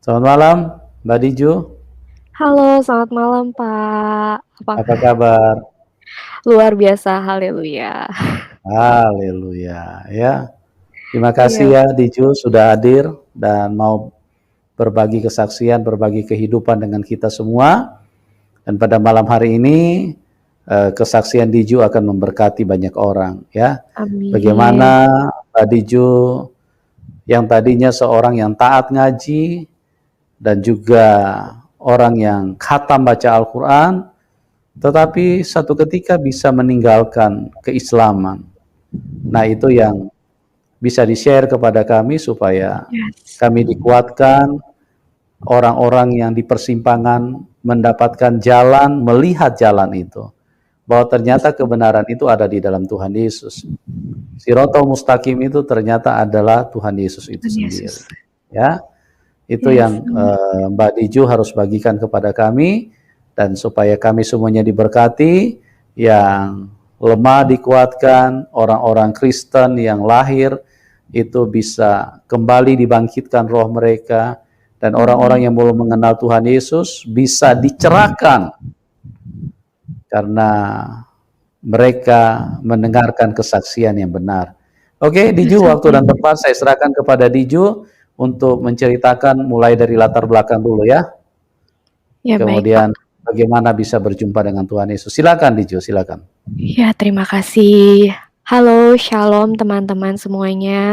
Selamat malam, Mbak Diju. Halo, selamat malam, Pak. Apa Apakah kabar? luar biasa, haleluya. Haleluya. Ya, terima kasih Iya, ya Diju sudah hadir dan mau berbagi kesaksian, berbagi kehidupan dengan kita semua. Dan pada malam hari ini kesaksian Diju akan memberkati banyak orang. Ya, amin. bagaimana Mbak Diju yang tadinya seorang yang taat ngaji dan juga orang yang khatam baca Al-Quran, tetapi satu ketika bisa meninggalkan keislaman. Nah, itu yang bisa di-share kepada kami supaya Yes. kami dikuatkan, orang-orang yang di persimpangan mendapatkan jalan, melihat jalan itu. Bahwa ternyata kebenaran itu ada di dalam Tuhan Yesus. Sirotol mustaqim itu ternyata adalah Tuhan Yesus itu Tuhan sendiri. Yesus. Ya, itu Yes, yang Mbak Diju harus bagikan kepada kami, dan supaya kami semuanya diberkati, yang lemah dikuatkan, orang-orang Kristen yang lahir itu bisa kembali dibangkitkan roh mereka, dan orang-orang amin. yang belum mengenal Tuhan Yesus bisa dicerahkan karena mereka mendengarkan kesaksian yang benar. Oke, Yes, Diju, waktu dan amin. tempat saya serahkan kepada Diju untuk menceritakan mulai dari latar belakang dulu ya. Ya, baik, Pak. Kemudian bagaimana bisa berjumpa dengan Tuhan Yesus. Silakan Diju, silakan. Ya, terima kasih. Halo, shalom teman-teman semuanya.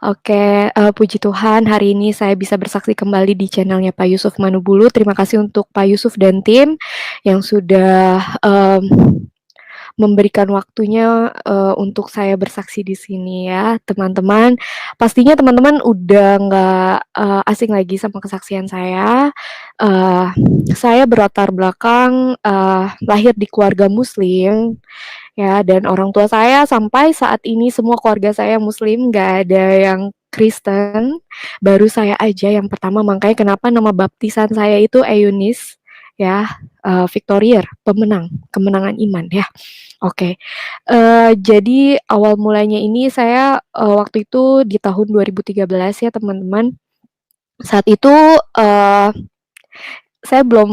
Oke, puji Tuhan hari ini saya bisa bersaksi kembali di channelnya Pak Yusuf Manubulu. Terima kasih untuk Pak Yusuf dan tim yang sudah memberikan waktunya, untuk saya bersaksi di sini ya, teman-teman. Pastinya teman-teman udah nggak, asing lagi sama kesaksian saya. Eee, saya berlatar belakang, lahir di keluarga muslim, ya, dan orang tua saya sampai saat ini semua keluarga saya muslim, nggak ada yang Kristen, baru saya aja yang pertama. Makanya kenapa nama baptisan saya itu Eunis, ya, Victorier, pemenang, kemenangan iman, ya. Oke, jadi awal mulanya ini saya, waktu itu di tahun 2013 ya teman-teman. Saat itu, eee, saya belum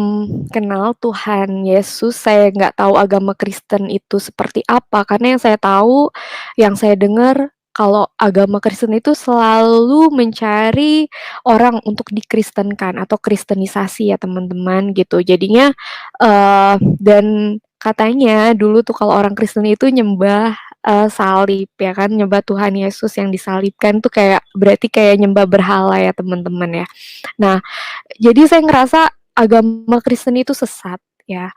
kenal Tuhan Yesus, saya nggak tahu agama Kristen itu seperti apa, karena yang saya tahu, yang saya dengar, kalau agama Kristen itu selalu mencari orang untuk dikristenkan atau kristenisasi ya teman-teman, gitu. Jadinya, dan katanya dulu tuh kalau orang Kristen itu nyembah, salib ya kan, nyembah Tuhan Yesus yang disalibkan tuh kayak berarti kayak nyembah berhala ya teman-teman ya. Nah, jadi saya ngerasa agama Kristen itu sesat ya.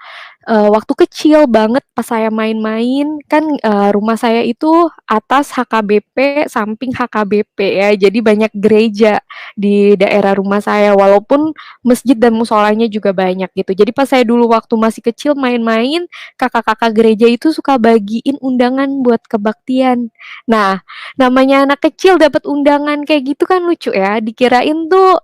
Waktu kecil banget pas saya main-main kan, rumah saya itu atas HKBP, samping HKBP ya, jadi banyak gereja di daerah rumah saya, walaupun masjid dan musholanya juga banyak gitu. Jadi pas saya dulu waktu masih kecil main-main, kakak-kakak gereja itu suka bagiin undangan buat kebaktian. Nah, namanya anak kecil dapat undangan kayak gitu kan lucu ya, dikirain tuh,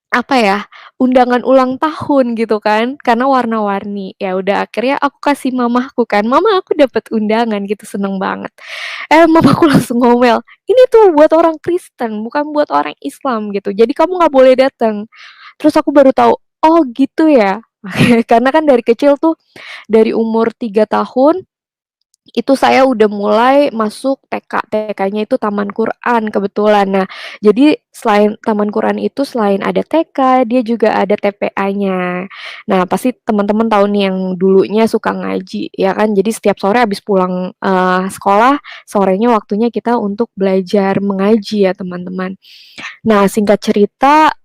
apa ya, undangan ulang tahun gitu kan, karena warna-warni. Ya udah akhirnya aku kasih mamaku kan, "Mama aku dapat undangan," gitu, seneng banget. Mamaku langsung ngomel, "Ini tuh buat orang Kristen, bukan buat orang Islam gitu, jadi kamu nggak boleh datang." Terus aku baru tahu, "Oh gitu ya." Karena kan dari kecil tuh, dari umur 3 tahun itu saya udah mulai masuk TK, TK-nya itu Taman Quran kebetulan. Nah, jadi selain Taman Quran itu selain ada TK, dia juga ada TPA-nya. Nah, pasti teman-teman tahu nih yang dulunya suka ngaji, ya kan. Jadi setiap sore habis pulang, sekolah, sorenya waktunya kita untuk belajar mengaji ya, teman-teman. Nah, singkat cerita,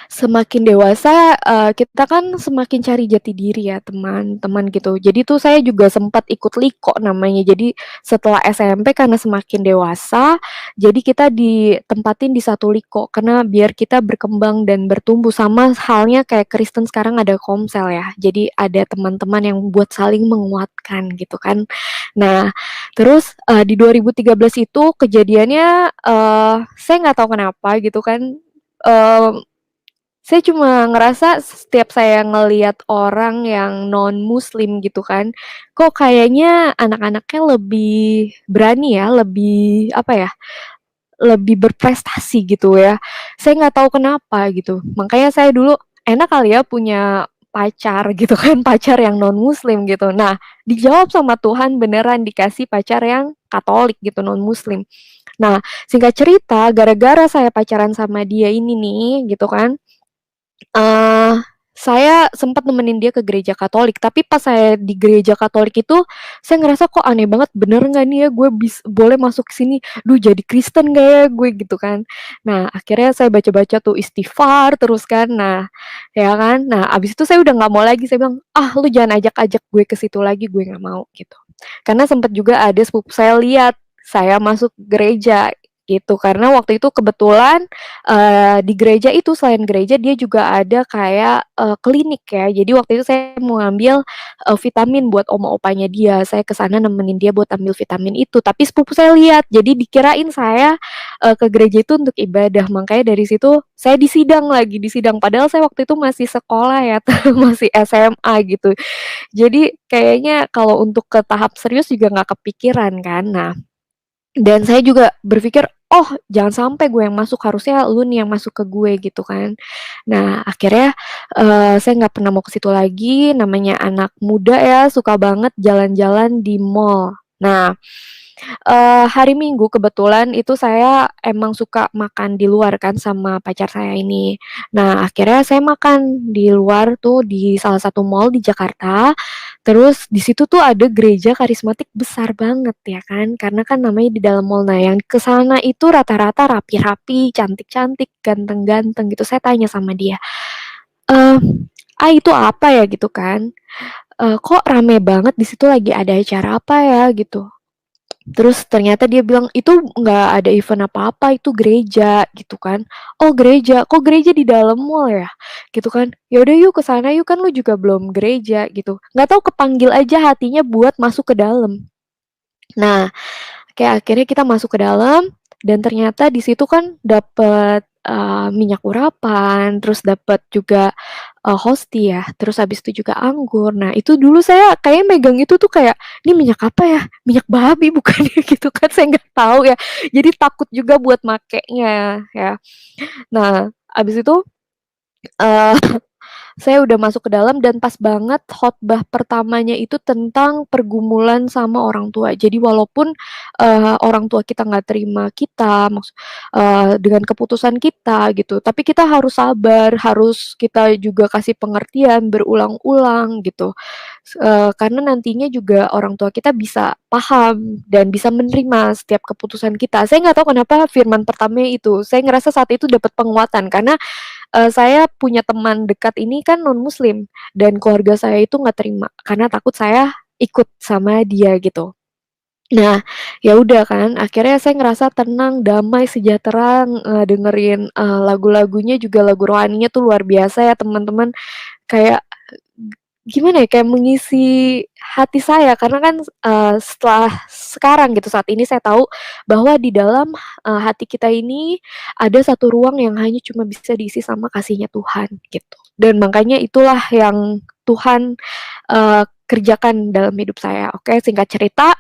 semakin dewasa, kita kan semakin cari jati diri ya teman-teman gitu. Jadi tuh saya juga sempat ikut LIKO namanya. Jadi setelah SMP karena semakin dewasa, jadi kita ditempatin di satu LIKO karena biar kita berkembang dan bertumbuh. Sama halnya kayak Kristen sekarang ada Komsel ya. Jadi ada teman-teman yang buat saling menguatkan gitu kan. Nah, terus, di 2013 itu kejadiannya, saya nggak tahu kenapa gitu kan, eee saya cuma ngerasa setiap saya ngelihat orang yang non-muslim gitu kan, kok kayaknya anak-anaknya lebih berani ya, lebih apa ya, lebih berprestasi gitu ya. Saya nggak tahu kenapa gitu. Makanya saya dulu enak kali ya punya pacar gitu kan, pacar yang non-muslim gitu. Nah, dijawab sama Tuhan beneran dikasih pacar yang Katolik gitu, non-muslim. Nah, singkat cerita, gara-gara saya pacaran sama dia ini nih, gitu kan, eee, saya sempat nemenin dia ke gereja Katolik, tapi pas saya di gereja Katolik itu, saya ngerasa kok aneh banget, bener nggak nih ya gue boleh masuk ke sini? Duh jadi Kristen nggak ya gue? Gitu kan. Nah, akhirnya saya baca-baca tuh istighfar terus kan, nah, ya kan. Nah, abis itu saya udah nggak mau lagi, saya bilang, "Ah, lu jangan ajak-ajak gue ke situ lagi, gue nggak mau," gitu. Karena sempet juga ada sepupu saya lihat saya masuk gereja gitu, karena waktu itu kebetulan di gereja itu selain gereja dia juga ada kayak, klinik ya. Jadi waktu itu saya mau ngambil, vitamin buat oma opanya dia. Saya ke sana nemenin dia buat ambil vitamin itu, tapi sepupu saya lihat, jadi dikirain saya, ke gereja itu untuk ibadah. Makanya dari situ saya disidang lagi, disidang. Padahal saya waktu itu masih sekolah ya, masih SMA gitu. Jadi kayaknya kalau untuk ke tahap serius juga nggak kepikiran kan. Nah, dan saya juga berpikir, "Oh, jangan sampai gue yang masuk, harusnya lu nih yang masuk ke gue," gitu kan. Nah, akhirnya, saya nggak pernah mau ke situ lagi, namanya anak muda ya, suka banget jalan-jalan di mall. Nah, hari Minggu kebetulan itu saya emang suka makan di luar kan sama pacar saya ini. Nah, akhirnya saya makan di luar tuh di salah satu mall di Jakarta, terus di situ tuh ada gereja karismatik besar banget ya kan, karena kan namanya di dalam mall. Nah, yang ke sana itu rata-rata rapi-rapi, cantik-cantik, ganteng-ganteng gitu. Saya tanya sama dia, eee, "Ah, itu apa ya?" Gitu kan, "Kok rame banget di situ lagi ada acara apa ya?" Gitu. Terus ternyata dia bilang, "Itu nggak ada event apa-apa, itu gereja," gitu kan. "Oh gereja, kok gereja di dalam mall ya?" Gitu kan. "Ya udah yuk ke sana yuk, kan lu juga belum gereja," gitu. Nggak tahu kepanggil aja hatinya buat masuk ke dalam. Nah, kayak akhirnya kita masuk ke dalam dan ternyata di situ kan dapet, minyak urapan, terus dapet juga, hosti ya, terus habis itu juga anggur. Nah, itu dulu saya kayaknya megang itu tuh kayak, "Ini minyak apa ya? Minyak babi bukan ya?" Gitu kan, saya nggak tahu ya. Jadi takut juga buat makenya ya. Nah, habis itu, eee saya udah masuk ke dalam dan pas banget khotbah pertamanya itu tentang pergumulan sama orang tua. Jadi walaupun, orang tua kita nggak terima kita, dengan keputusan kita gitu, tapi kita harus sabar, harus kita juga kasih pengertian berulang-ulang gitu. Karena nantinya juga orang tua kita bisa paham dan bisa menerima setiap keputusan kita. Saya nggak tahu kenapa firman pertamanya itu, saya ngerasa saat itu dapat penguatan karena saya punya teman dekat ini kan non-muslim, dan keluarga saya itu nggak terima, karena takut saya ikut sama dia gitu. Nah, ya udah kan, akhirnya saya ngerasa tenang, damai, sejahtera, dengerin, lagu-lagunya juga lagu rohaninya tuh luar biasa ya teman-teman. Kayak, gimana ya, kayak mengisi hati saya karena kan, setelah sekarang gitu, saat ini saya tahu bahwa di dalam, hati kita ini ada satu ruang yang hanya cuma bisa diisi sama kasihnya Tuhan gitu. Dan makanya itulah yang Tuhan, kerjakan dalam hidup saya. Oke, singkat cerita,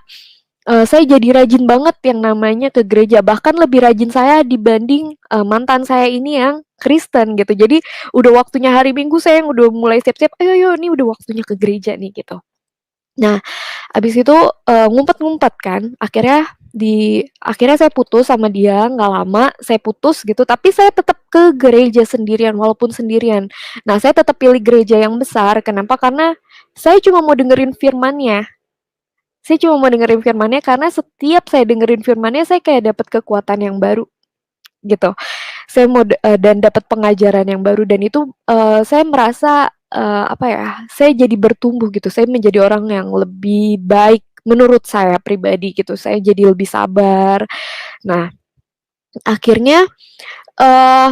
saya jadi rajin banget yang namanya ke gereja, bahkan lebih rajin saya dibanding, mantan saya ini yang Kristen gitu. Jadi udah waktunya hari Minggu saya yang udah mulai siap-siap, "Ayo ayo, ini udah waktunya ke gereja nih," gitu. Nah, abis itu, ngumpet-ngumpet kan, akhirnya saya putus sama dia, nggak lama saya putus gitu, tapi saya tetap ke gereja sendirian, walaupun sendirian. Nah, saya tetap pilih gereja yang besar, kenapa? Karena saya cuma mau dengerin firman-Nya. Saya cuma mau dengerin firman-Nya karena setiap saya dengerin firman-Nya, saya kayak dapat kekuatan yang baru, gitu. Saya mau dan dapat pengajaran yang baru dan itu, saya merasa, apa ya, saya jadi bertumbuh gitu, saya menjadi orang yang lebih baik menurut saya pribadi gitu, saya jadi lebih sabar. Nah, akhirnya, eee,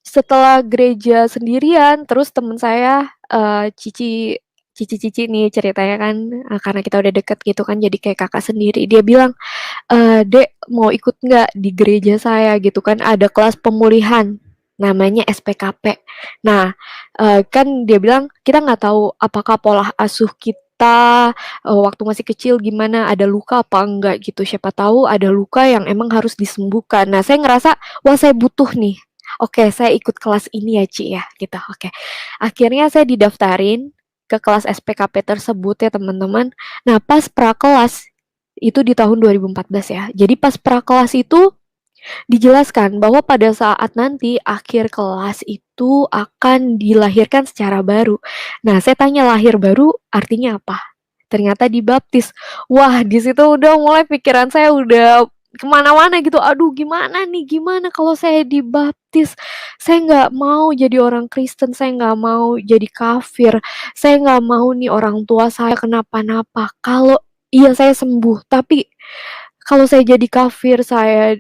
setelah gereja sendirian, terus temen saya, cici nih ceritanya kan, karena kita udah deket gitu kan, jadi kayak kakak sendiri. Dia bilang, "Dek, mau ikut nggak di gereja saya?" Gitu kan, ada kelas pemulihan, namanya SPKP. Nah, kan dia bilang, "Kita nggak tahu apakah pola asuh kita, waktu masih kecil gimana, ada luka apa enggak gitu, siapa tahu ada luka yang emang harus disembuhkan. Nah, saya ngerasa, wah saya butuh nih, oke saya ikut kelas ini ya Ci ya, gitu, oke. Akhirnya saya didaftarin ke kelas SPKP tersebut ya teman-teman. Nah, pas prakelas, itu di tahun 2014 ya, jadi pas prakelas itu dijelaskan bahwa pada saat nanti akhir kelas itu akan dilahirkan secara baru. Nah, saya tanya lahir baru artinya apa? Ternyata dibaptis. Wah, di situ udah mulai pikiran saya udah kemana-mana gitu. Aduh, gimana nih? Gimana kalau saya dibaptis? Saya nggak mau jadi orang Kristen. Saya nggak mau jadi kafir. Saya nggak mau nih orang tua saya kenapa-napa. Kalau iya saya sembuh, tapi kalau saya jadi kafir, saya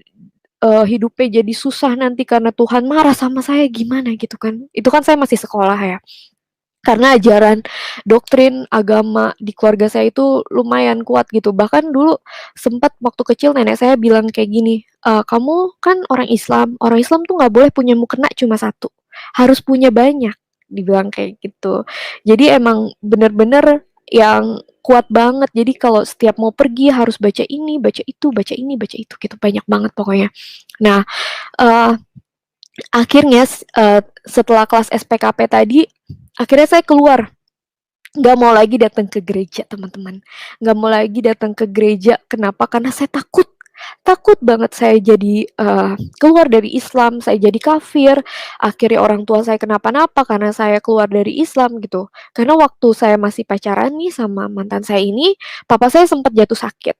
hidupnya jadi susah nanti karena Tuhan marah sama saya gimana gitu kan. Itu kan saya masih sekolah ya. Karena ajaran doktrin agama di keluarga saya itu lumayan kuat gitu. Bahkan dulu sempat waktu kecil nenek saya bilang kayak gini, "Kamu kan orang Islam tuh nggak boleh punya mukena cuma satu, harus punya banyak." Dibilang kayak gitu. Jadi emang bener-bener yang kuat banget. Jadi kalau setiap mau pergi harus baca ini, baca itu, baca ini, baca itu gitu, banyak banget pokoknya. Nah, eee, akhirnya setelah kelas SPKP tadi, akhirnya saya keluar, nggak mau lagi datang ke gereja teman-teman, nggak mau lagi datang ke gereja. Kenapa? Karena saya takut, takut banget saya jadi keluar dari Islam, saya jadi kafir, akhirnya orang tua saya kenapa-napa karena saya keluar dari Islam gitu. Karena waktu saya masih pacaran nih sama mantan saya ini, papa saya sempat jatuh sakit.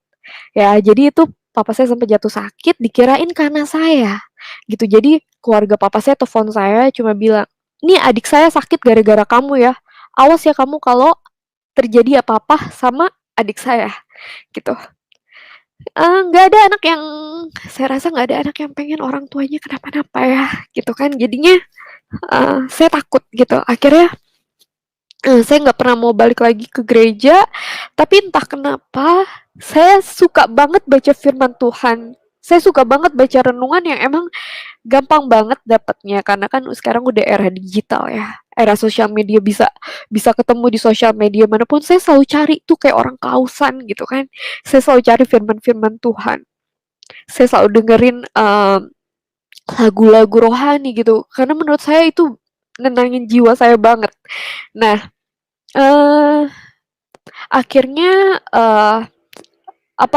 Ya, jadi itu papa saya sempat jatuh sakit dikirain karena saya, gitu. Jadi keluarga papa saya telepon saya cuma bilang, "Nih adik saya sakit gara-gara kamu ya. Awas ya kamu kalau terjadi apa-apa sama adik saya," gitu. Nggak ada anak yang saya rasa nggak ada anak yang pengen orang tuanya kenapa-napa ya, gitu kan. Jadinya, saya takut gitu. Akhirnya saya nggak pernah mau balik lagi ke gereja, tapi entah kenapa saya suka banget baca firman Tuhan. Saya suka banget baca renungan yang emang gampang banget dapatnya karena kan sekarang udah era digital ya, era sosial media bisa bisa ketemu di sosial media manapun. Saya selalu cari tuh kayak orang kausan gitu kan. Saya selalu cari firman-firman Tuhan. Saya selalu dengerin lagu-lagu rohani gitu karena menurut saya itu nenangin jiwa saya banget. Nah, eee akhirnya,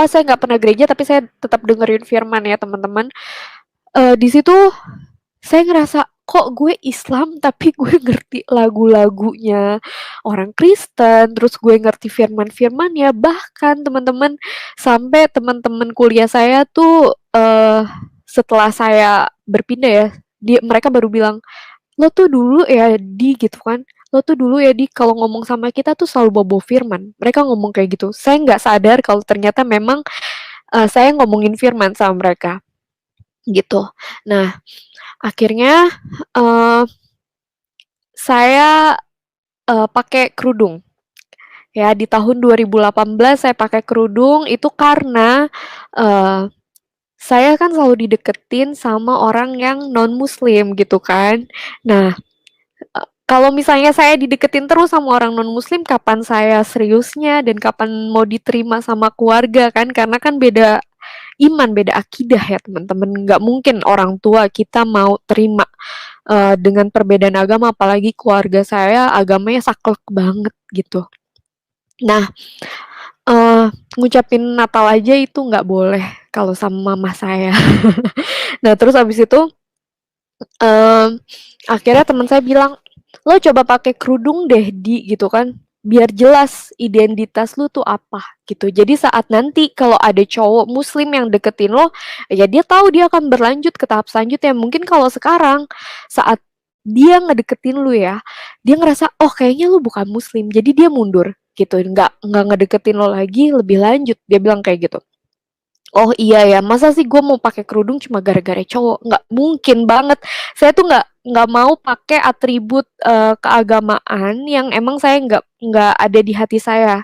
saya nggak pernah gereja, tapi saya tetap dengerin firman ya, teman-teman. Di situ saya ngerasa, kok gue Islam tapi gue ngerti lagu-lagunya orang Kristen, terus gue ngerti firman-firmannya, bahkan teman-teman, sampai teman-teman kuliah saya tuh, setelah saya berpindah ya, mereka baru bilang, "Lo tuh dulu ya Di," gitu kan, "lo tuh dulu ya Di kalau ngomong sama kita tuh selalu bawa-bawa firman." Mereka ngomong kayak gitu. Saya nggak sadar kalau ternyata memang, saya ngomongin firman sama mereka, gitu. Nah, akhirnya, eee, saya, pakai kerudung. Ya, di tahun 2018 saya pakai kerudung itu karena, eee, saya kan selalu dideketin sama orang yang non muslim gitu kan. Nah, kalau misalnya saya dideketin terus sama orang non-muslim, kapan saya seriusnya dan kapan mau diterima sama keluarga kan, karena kan beda iman, beda akidah ya teman-teman. Nggak mungkin orang tua kita mau terima dengan perbedaan agama, apalagi keluarga saya agamanya saklek banget gitu. Nah, eee, ngucapin Natal aja itu nggak boleh kalau sama mama saya. Nah, terus abis itu Mmm, akhirnya teman saya bilang, "Lo coba pakai kerudung deh Di," gitu kan, "biar jelas identitas lu tuh apa," gitu. Jadi saat nanti kalau ada cowok muslim yang deketin lo, ya dia tahu dia akan berlanjut ke tahap selanjutnya. Mungkin kalau sekarang, saat dia ngedeketin lu ya, dia ngerasa, "Oh kayaknya lu bukan muslim," jadi dia mundur gitu, nggak ngedeketin lo lagi lebih lanjut, dia bilang kayak gitu. Oh iya ya, masa sih gue mau pakai kerudung cuma gara-gara cowok? Nggak mungkin banget. Saya tuh nggak mau pakai atribut, keagamaan yang emang saya nggak ada di hati saya,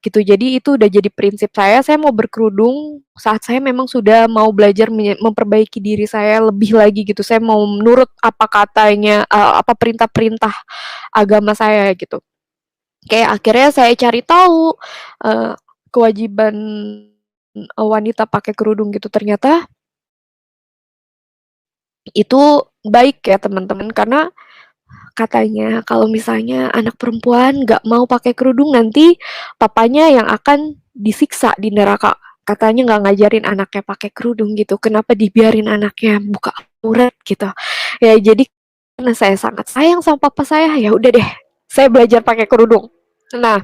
gitu. Jadi itu udah jadi prinsip saya mau berkerudung saat saya memang sudah mau belajar memperbaiki diri saya lebih lagi gitu. Saya mau menurut apa katanya, apa perintah-perintah agama saya gitu. Kayak akhirnya saya cari tahu, kewajiban, wanita pakai kerudung gitu, ternyata itu baik ya teman-teman, karena katanya kalau misalnya anak perempuan nggak mau pakai kerudung nanti papanya yang akan disiksa di neraka. Katanya nggak ngajarin anaknya pakai kerudung gitu. Kenapa dibiarin anaknya buka aurat gitu. Ya jadi karena saya sangat sayang sama papa saya, ya udah deh, saya belajar pakai kerudung. Nah,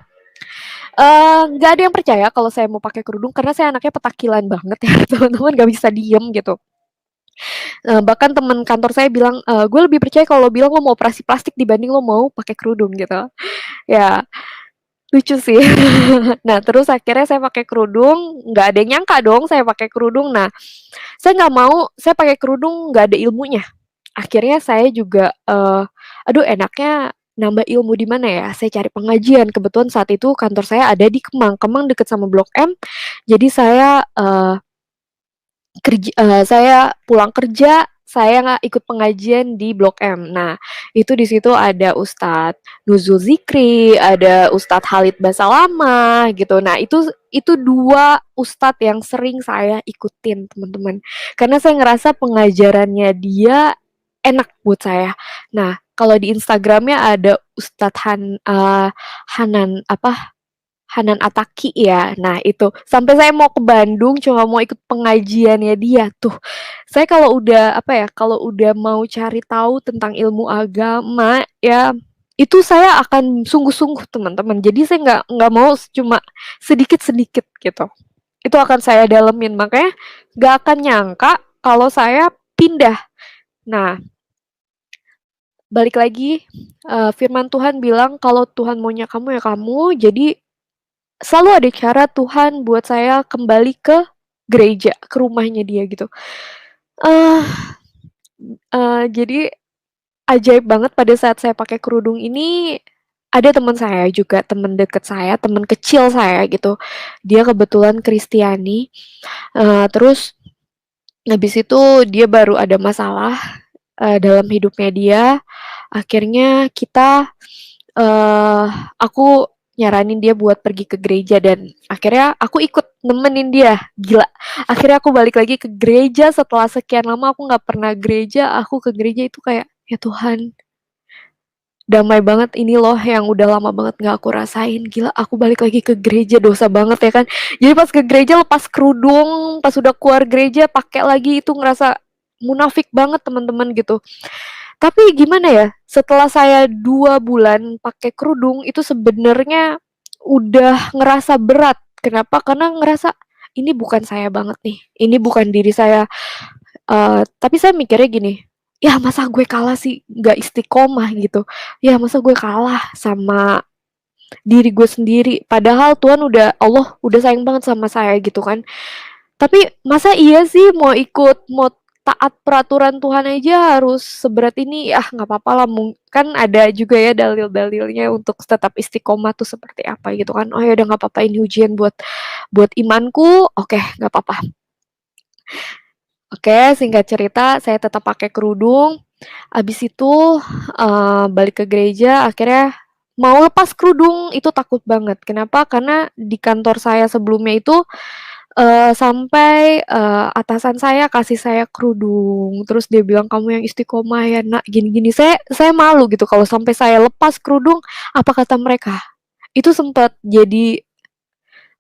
nggak ada yang percaya kalau saya mau pakai kerudung karena saya anaknya petakilan banget ya, teman-teman, nggak bisa diem gitu. Bahkan teman kantor saya bilang, "Gue lebih percaya kalau lo bilang lo mau operasi plastik dibanding lo mau pakai kerudung," gitu. Ya, lucu sih. Nah, terus akhirnya saya pakai kerudung, nggak ada yang nyangka dong saya pakai kerudung. Nah, saya nggak mau saya pakai kerudung nggak ada ilmunya. Akhirnya saya juga, aduh enaknya nambah ilmu di mana ya, saya cari pengajian. Kebetulan saat itu kantor saya ada di Kemang. Kemang deket sama Blok M, jadi saya pulang kerja, saya nggak ikut pengajian di Blok M. Nah, itu di situ ada Ustadz Nuzul Zikri, ada Ustadz Khalid Basalamah gitu. Nah, itu 2 ustadz yang sering saya ikutin, teman-teman. Karena saya ngerasa pengajarannya dia enak buat saya. Nah, kalau di Instagramnya ada Ustadz Hanan apa, Hanan Ataki ya. Nah, itu. Sampai saya mau ke Bandung cuma mau ikut pengajiannya dia tuh. Saya kalau udah apa ya, kalau udah mau cari tahu tentang ilmu agama ya, itu saya akan sungguh-sungguh, teman-teman. Jadi saya nggak mau cuma sedikit-sedikit gitu. Itu akan saya dalemin. Makanya nggak akan nyangka kalau saya pindah. Nah, balik lagi, firman Tuhan bilang kalau Tuhan maunya kamu ya kamu. Jadi selalu ada cara Tuhan buat saya kembali ke gereja, ke rumahnya dia gitu. Eh jadi ajaib banget pada saat saya pakai kerudung ini, ada teman saya juga, teman deket saya, teman kecil saya gitu. Dia kebetulan Kristiani, terus habis itu dia baru ada masalah, dalam hidupnya dia, akhirnya eee, aku nyaranin dia buat pergi ke gereja dan akhirnya aku ikut nemenin dia, gila. Akhirnya aku balik lagi ke gereja setelah sekian lama aku nggak pernah gereja, aku ke gereja itu kayak, "Ya Tuhan, damai banget ini loh yang udah lama banget nggak aku rasain, gila aku balik lagi ke gereja, dosa banget ya kan." Jadi pas ke gereja lepas kerudung, pas udah keluar gereja pakai lagi itu ngerasa munafik banget teman-teman gitu. Tapi gimana ya, setelah saya 2 bulan pakai kerudung, itu sebenarnya udah ngerasa berat. Kenapa? Karena ngerasa, ini bukan saya banget nih, ini bukan diri saya. Tapi saya mikirnya gini, "Ya masa gue kalah sih, nggak istiqomah gitu. Ya masa gue kalah sama diri gue sendiri. Padahal Tuhan Allah udah sayang banget sama saya," gitu kan. Tapi masa iya sih mau taat peraturan Tuhan aja harus seberat ini? Ah, nggak apa-apa lah, kan ada juga ya dalil-dalilnya untuk tetap istiqomah tuh seperti apa gitu kan. Oh ya udah nggak apa-apa, ini ujian buat imanku, oke nggak apa-apa. Oke, singkat cerita saya tetap pakai kerudung, abis itu, balik ke gereja akhirnya mau lepas kerudung itu takut banget. Kenapa? Karena di kantor saya sebelumnya itu sampai, atasan saya kasih saya kerudung, terus dia bilang, "Kamu yang istiqomah ya Nak," gini-gini. Saya malu gitu kalau sampai saya lepas kerudung, apa kata mereka. Itu sempat jadi,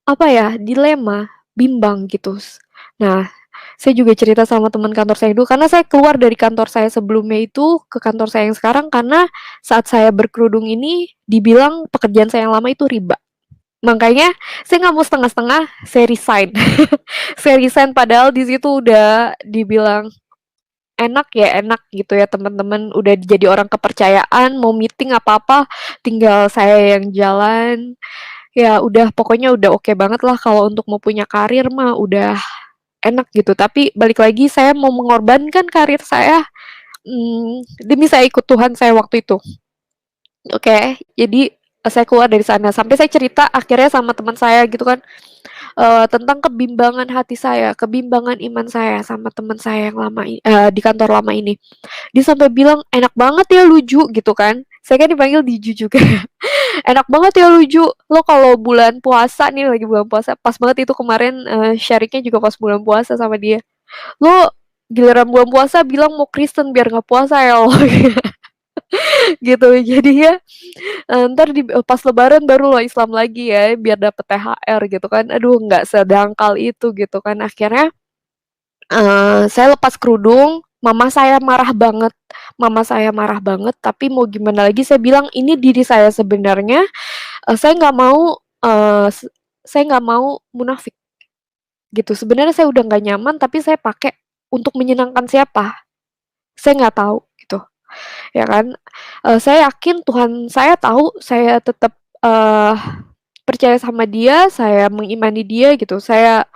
apa ya, dilema, bimbang gitu. Nah, saya juga cerita sama teman kantor saya dulu, karena saya keluar dari kantor saya sebelumnya itu ke kantor saya yang sekarang, karena saat saya berkerudung ini dibilang pekerjaan saya yang lama itu riba. Makanya saya nggak mau setengah-setengah, saya resign. Saya resign padahal di situ udah dibilang enak ya enak gitu ya teman-teman, udah jadi orang kepercayaan, mau meeting apa-apa tinggal saya yang jalan. Ya udah pokoknya udah oke banget lah kalau untuk mau punya karir mah udah enak gitu. Tapi balik lagi saya mau mengorbankan karir saya, demi saya ikut Tuhan saya waktu itu. Oke, jadi saya keluar dari sana sampai saya cerita akhirnya sama teman saya gitu kan, tentang kebimbangan hati saya, kebimbangan iman saya sama teman saya yang di kantor lama ini. Dia sampai bilang, "Enak banget ya lu Ju," gitu kan. Saya kan dipanggil Diju juga. Enak banget ya lu Ju, lo kalau bulan puasa nih, lagi bulan puasa, pas banget itu kemarin, syariknya juga pas bulan puasa sama dia. Lo giliran bulan puasa bilang mau Kristen biar nggak puasa ya lo, gitu. Jadinya ntar pas lebaran baru lo Islam lagi ya biar dapet THR gitu kan. Aduh nggak sedangkal itu gitu kan. Akhirnya saya lepas kerudung, mama saya marah banget, tapi mau gimana lagi saya bilang, "Ini diri saya sebenarnya, saya nggak mau, saya nggak mau munafik," gitu. Sebenarnya saya udah nggak nyaman, tapi saya pakai untuk menyenangkan siapa? Saya nggak tahu, gitu, ya kan. Saya yakin Tuhan saya tahu saya tetap, eee, percaya sama Dia, saya mengimani Dia, gitu. Saya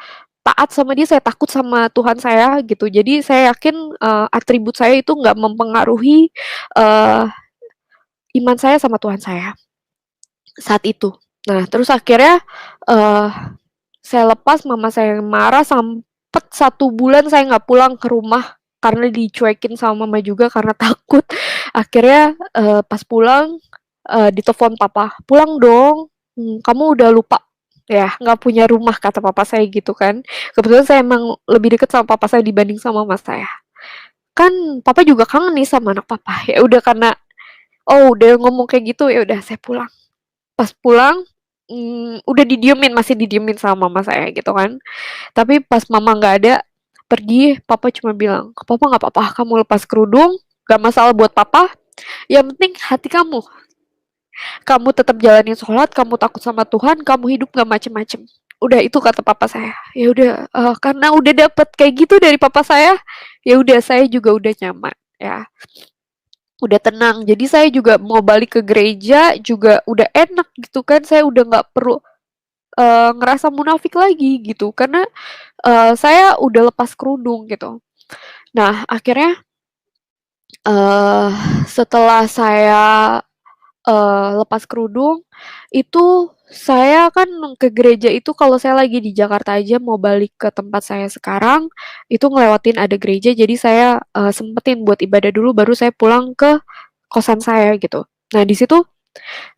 taat sama Dia, saya takut sama Tuhan saya, gitu. Jadi saya yakin, atribut saya itu nggak mempengaruhi, eee, iman saya sama Tuhan saya, saat itu. Nah, terus akhirnya, eee, saya lepas, mama saya marah, sempet 1 bulan saya nggak pulang ke rumah, karena dicuekin sama mama juga karena takut. Akhirnya, pas pulang, ditelepon papa, "Pulang dong, kamu udah lupa ya, nggak punya rumah," kata papa saya gitu kan. Kebetulan saya emang lebih deket sama papa saya dibanding sama mama saya. Kan papa juga kangen nih sama anak papa, ya udah karena, oh udah ngomong kayak gitu, ya udah saya pulang. Pas pulang, udah didiemin, masih didiemin sama mama saya gitu kan. Tapi pas mama nggak ada, pergi, papa cuma bilang, "Papa nggak apa-apa, kamu lepas kerudung, nggak masalah buat papa, yang penting hati kamu. Kamu tetap jalanin sholat, kamu takut sama Tuhan, kamu hidup nggak macem-macem." Udah itu kata papa saya. Ya udah, karena udah dapet kayak gitu dari papa saya, ya udah saya juga udah nyaman ya, udah tenang. Jadi saya juga mau balik ke gereja juga udah enak gitu kan, saya udah nggak perlu, ngerasa munafik lagi gitu, karena, saya udah lepas kerudung gitu. Nah akhirnya, eee, setelah saya, lepas kerudung, itu saya kan ke gereja itu kalau saya lagi di Jakarta aja mau balik ke tempat saya sekarang, itu ngelewatin ada gereja jadi saya, sempetin buat ibadah dulu baru saya pulang ke kosan saya gitu. Nah di situ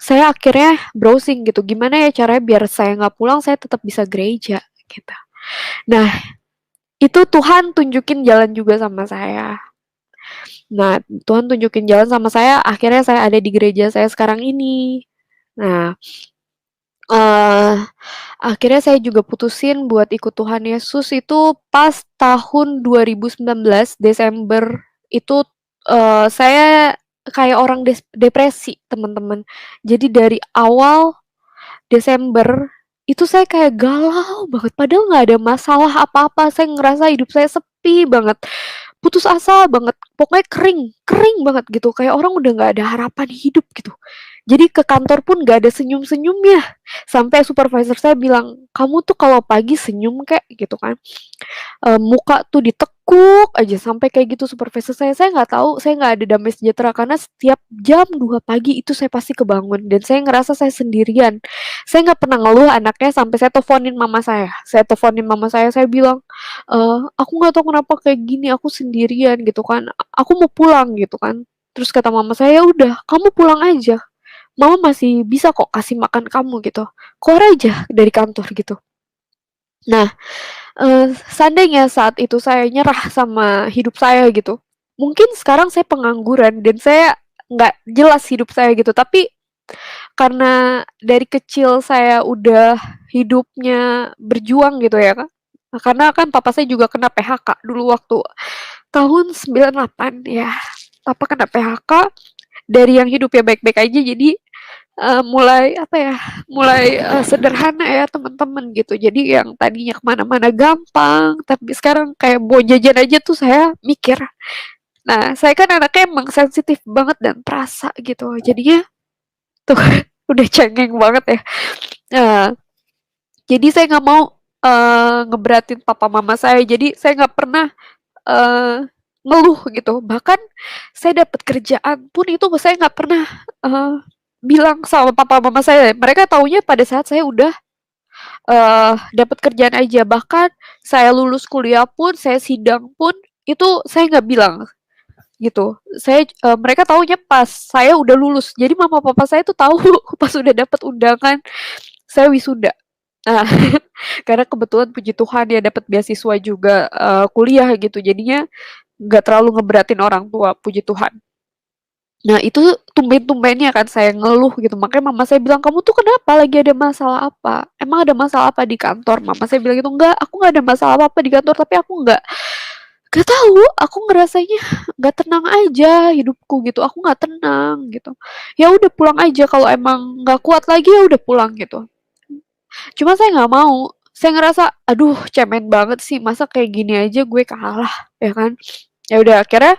saya akhirnya browsing gitu, gimana ya caranya biar saya nggak pulang saya tetap bisa gereja gitu. Nah itu Tuhan tunjukin jalan juga sama saya. Nah Tuhan tunjukin jalan sama saya, akhirnya saya ada di gereja saya sekarang ini. Nah, eee, akhirnya saya juga putusin buat ikut Tuhan Yesus itu pas tahun 2019 Desember itu, saya kayak orang depresi teman-teman. Jadi dari awal Desember, itu saya kayak galau banget, padahal nggak ada masalah apa-apa, saya ngerasa hidup saya sepi banget, putus asa banget, pokoknya kering kering banget gitu, kayak orang udah nggak ada harapan hidup gitu. Jadi ke kantor pun nggak ada senyum-senyumnya, sampai supervisor saya bilang, "Kamu tuh kalau pagi senyum kek," gitu kan. Muka tuh ditekuk aja sampai kayak gitu supervisor saya nggak tahu, saya nggak ada damai sejahtera karena setiap jam 2 pagi itu saya pasti kebangun dan saya ngerasa saya sendirian. Saya nggak pernah ngeluh anaknya sampai saya teleponin mama saya bilang, "Aku nggak tahu kenapa kayak gini, aku sendirian," gitu kan, "aku mau pulang," gitu kan. Terus kata mama saya, "Ya udah, kamu pulang aja, mama masih bisa kok kasih makan kamu," gitu, "keluar aja dari kantor," gitu. Nah, seandainya saat itu saya nyerah sama hidup saya gitu, mungkin sekarang saya pengangguran dan saya nggak jelas hidup saya gitu, tapi karena dari kecil saya udah hidupnya berjuang gitu ya, Kak, karena kan papa saya juga kena PHK dulu waktu tahun 98 ya, papa kena PHK, dari yang hidupnya baik-baik aja jadi mulai apa ya, mulai, sederhana ya teman-teman gitu. Jadi yang tadinya kemana-mana gampang, tapi sekarang kayak mau jajan aja tuh saya mikir. Nah, saya kan anaknya emang sensitif banget dan perasa gitu, jadinya tuh udah cengeng banget ya. Nah, jadi saya nggak mau, ngeberatin papa mama saya, jadi saya nggak pernah, eee, ngeluh gitu. Bahkan saya dapat kerjaan pun itu saya nggak pernah, eee, bilang sama papa mama saya. Mereka taunya pada saat saya udah, dapat kerjaan aja. Bahkan saya lulus kuliah pun, saya sidang pun, itu saya nggak bilang. gitu. Mereka taunya pas saya udah lulus. Jadi mama papa saya tuh tahu pas udah dapat undangan saya wisuda. Nah, karena kebetulan puji Tuhan ya dapat beasiswa juga, kuliah gitu. Jadinya nggak terlalu ngeberatin orang tua, puji Tuhan. Nah, itu tumben-tumbennya kan saya ngeluh gitu, makanya mama saya bilang, "Kamu tuh kenapa? Lagi ada masalah apa? Emang ada masalah apa di kantor?" Mama saya bilang gitu, "Enggak, aku nggak ada masalah apa-apa di kantor, tapi aku nggak tahu, aku ngerasanya nggak tenang aja hidupku gitu, aku nggak tenang," gitu. "Ya udah pulang aja, kalau emang nggak kuat lagi, ya udah pulang," gitu. Cuma saya nggak mau, saya ngerasa, "Aduh cemen banget sih, masa kayak gini aja gue kalah," ya kan. Ya udah akhirnya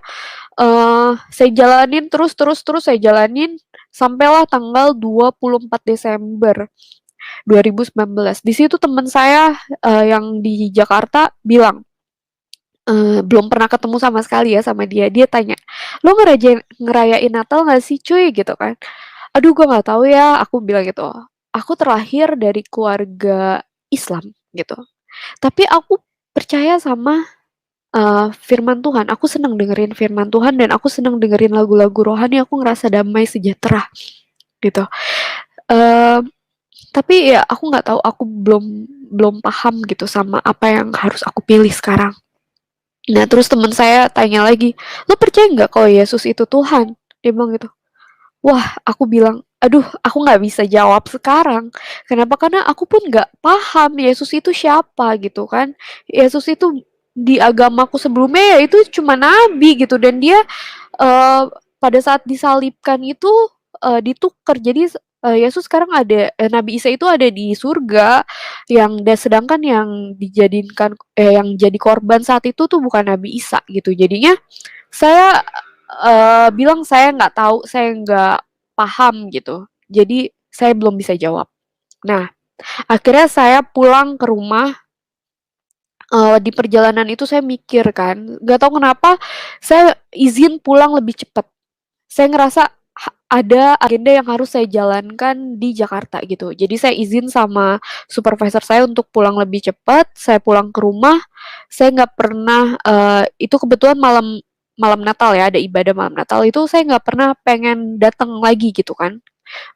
saya jalanin terus terus terus saya jalanin, sampailah tanggal 24 Desember 2019. Di situ temen saya, yang di Jakarta bilang, belum pernah ketemu sama sekali ya sama dia. Dia tanya, "Lo ngerayain Natal nggak sih cuy?" Gitu kan. "Aduh gue nggak tahu ya," aku bilang gitu. "Aku terlahir dari keluarga Islam," gitu. "Tapi aku percaya sama firman Tuhan, aku seneng dengerin firman Tuhan dan aku seneng dengerin lagu-lagu rohani, aku ngerasa damai sejahtera," gitu. Eee, tapi ya aku nggak tahu, aku belum belum paham gitu sama apa yang harus aku pilih sekarang. Nah, terus temen saya tanya lagi, "Lo percaya nggak kalau Yesus itu Tuhan?" Dia bilang gitu. Wah, aku bilang, "Aduh, aku nggak bisa jawab sekarang." Kenapa? Karena aku pun nggak paham Yesus itu siapa gitu kan. Yesus itu di agamaku sebelumnya ya itu cuma nabi gitu dan dia pada saat disalibkan itu, ditukar. Jadi, Yesus sekarang ada Nabi Isa itu ada di surga, sedangkan yang yang jadi korban saat itu tuh bukan Nabi Isa gitu. Jadinya saya, bilang saya nggak tahu, saya nggak paham gitu. Jadi saya belum bisa jawab. Nah, akhirnya saya pulang ke rumah, di perjalanan itu saya mikir kan, nggak tahu kenapa saya izin pulang lebih cepat. Saya ngerasa ada agenda yang harus saya jalankan di Jakarta gitu. Jadi saya izin sama supervisor saya untuk pulang lebih cepat, saya pulang ke rumah, saya nggak pernah, itu kebetulan malam malam Natal ya, ada ibadah malam Natal, itu saya nggak pernah pengen datang lagi gitu kan.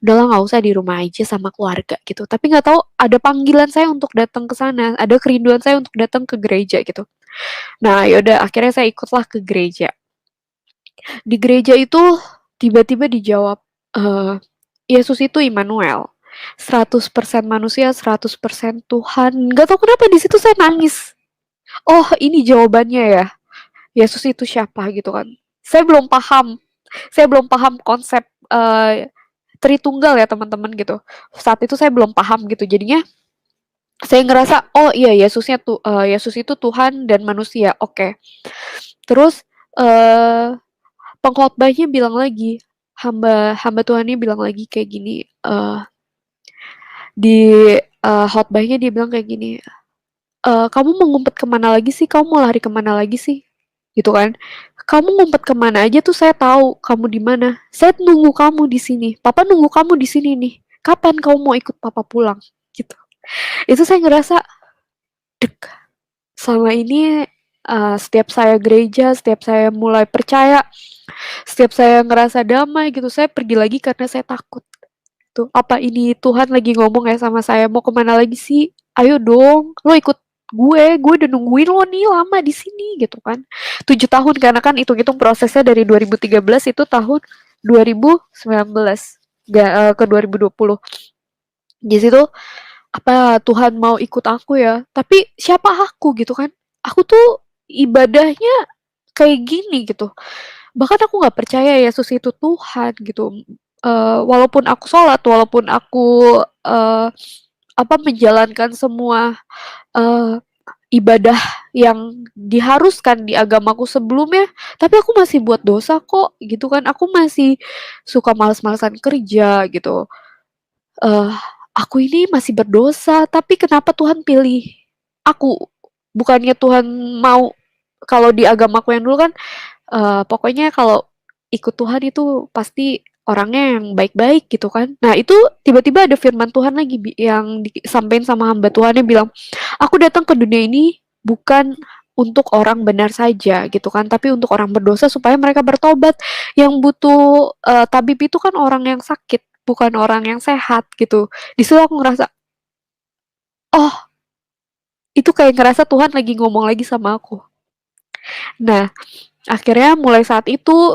Udahlah nggak usah di rumah aja sama keluarga gitu. Tapi nggak tahu ada panggilan saya untuk datang ke sana, ada kerinduan saya untuk datang ke gereja gitu. Nah, yaudah akhirnya saya ikutlah ke gereja. Di gereja itu tiba-tiba dijawab, eee, Yesus itu Immanuel, 100% manusia, 100% Tuhan. Nggak tahu kenapa di situ saya nangis. Oh, ini jawabannya ya, Yesus itu siapa gitu kan. Saya belum paham konsep, Tritunggal ya teman-teman gitu. Saat itu saya belum paham gitu, jadinya saya ngerasa, "Oh iya Yesus itu Tuhan dan manusia, oke." Terus, eee pengkhotbahnya bilang lagi, hamba hamba Tuhan ini bilang lagi kayak gini, khotbahnya dia bilang kayak gini, "Kamu mau ngumpet kemana lagi sih? Kamu mau lari kemana lagi sih?" Gitu kan. "Kamu ngumpet kemana aja tuh saya tahu kamu di mana. Saya nunggu kamu di sini. Papa nunggu kamu di sini nih. Kapan kamu mau ikut papa pulang?" Gitu. Itu saya ngerasa, deg, selama ini, setiap saya gereja, setiap saya mulai percaya, setiap saya ngerasa damai gitu, saya pergi lagi karena saya takut. Tuh, apa ini Tuhan lagi ngomong ya sama saya, "Mau kemana lagi sih? Ayo dong, lo ikut gue udah nungguin lo nih lama di sini," gitu kan. 7 tahun karena kan hitung-hitung prosesnya dari 2013 itu tahun 2019 ke 2020. Di situ, apa Tuhan mau ikut aku ya? Tapi siapa aku gitu kan? Aku tuh ibadahnya kayak gini gitu. Bahkan aku nggak percaya Yesus itu Tuhan gitu. Walaupun aku sholat, walaupun aku, menjalankan semua, eee, ibadah yang diharuskan di agamaku sebelumnya, tapi aku masih buat dosa kok, gitu kan. Aku masih suka males-malesan kerja gitu. Eee, aku ini masih berdosa, tapi kenapa Tuhan pilih aku? Bukannya Tuhan mau kalau di agamaku yang dulu kan, pokoknya kalau ikut Tuhan itu pasti orangnya yang baik-baik gitu kan. Nah itu tiba-tiba ada firman Tuhan lagi yang disampaikan sama hamba Tuhan yang bilang, "Aku datang ke dunia ini bukan untuk orang benar saja gitu kan, tapi untuk orang berdosa supaya mereka bertobat. Yang butuh, tabib itu kan orang yang sakit, bukan orang yang sehat gitu. Di situ aku ngerasa, oh itu kayak ngerasa Tuhan lagi ngomong lagi sama aku. Nah, akhirnya mulai saat itu,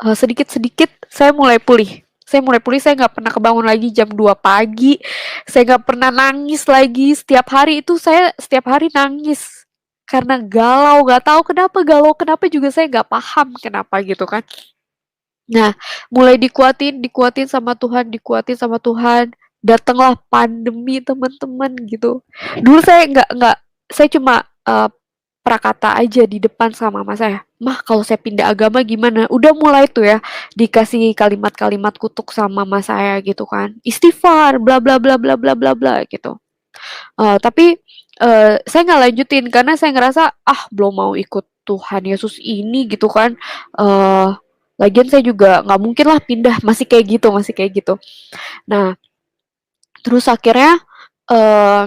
sedikit-sedikit saya mulai pulih. Saya nggak pernah kebangun lagi jam 2 pagi, saya nggak pernah nangis lagi, setiap hari itu saya setiap hari nangis. Karena galau, nggak tahu kenapa, galau kenapa juga saya nggak paham kenapa gitu kan. Nah, mulai dikuatin sama Tuhan, datanglah pandemi teman-teman gitu. Dulu saya nggak saya cuma, prakata aja di depan sama mama saya, "Mah, kalau saya pindah agama gimana?" Udah mulai tuh ya, dikasih kalimat-kalimat kutuk sama mama saya gitu kan, "Istighfar, bla bla bla bla bla bla bla," gitu. Tapi, saya nggak lanjutin karena saya ngerasa, "Ah, belum mau ikut Tuhan Yesus ini," gitu kan, eee, lagian saya juga nggak mungkin lah pindah, masih kayak gitu. Nah, terus eee,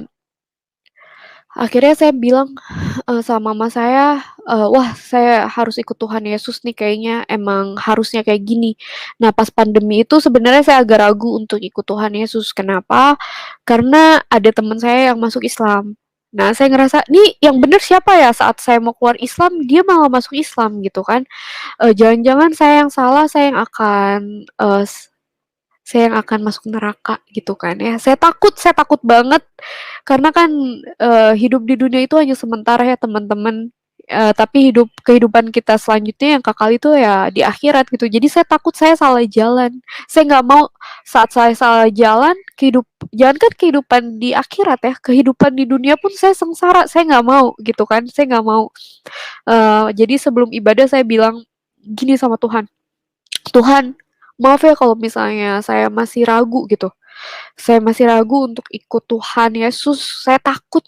akhirnya saya bilang, sama mama saya, "Wah, saya harus ikut Tuhan Yesus nih kayaknya, emang harusnya kayak gini." Nah, pas pandemi itu sebenarnya saya agak ragu untuk ikut Tuhan Yesus. Kenapa? Karena ada teman saya yang masuk Islam. Nah, saya ngerasa, "Nih yang bener siapa ya?" Saat saya mau keluar Islam, dia malah masuk Islam gitu kan. Jangan-jangan saya yang salah, saya yang akan masuk neraka gitu kan ya. Saya takut banget karena kan, hidup di dunia itu hanya sementara ya teman-teman, tapi kehidupan kita selanjutnya yang kekal itu ya di akhirat gitu. Jadi saya takut saya salah jalan. Saya nggak mau saat saya salah jalan, jangankan kehidupan di akhirat ya, kehidupan di dunia pun saya sengsara, saya nggak mau gitu kan, saya nggak mau. Jadi sebelum ibadah saya bilang gini sama Tuhan, "Tuhan, maaf ya kalau misalnya saya masih ragu gitu. Saya masih ragu untuk ikut Tuhan Yesus. Saya takut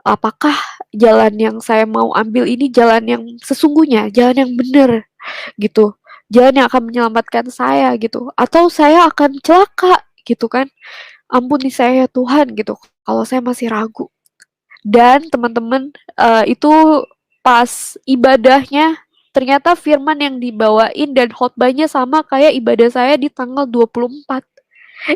apakah jalan yang saya mau ambil ini jalan yang sesungguhnya, jalan yang benar gitu. Jalan yang akan menyelamatkan saya gitu. Atau saya akan celaka gitu kan. Ampuni saya ya Tuhan gitu kalau saya masih ragu." Dan teman-teman, itu pas ibadahnya, ternyata firman yang dibawain dan khotbahnya sama kayak ibadah saya di tanggal 24.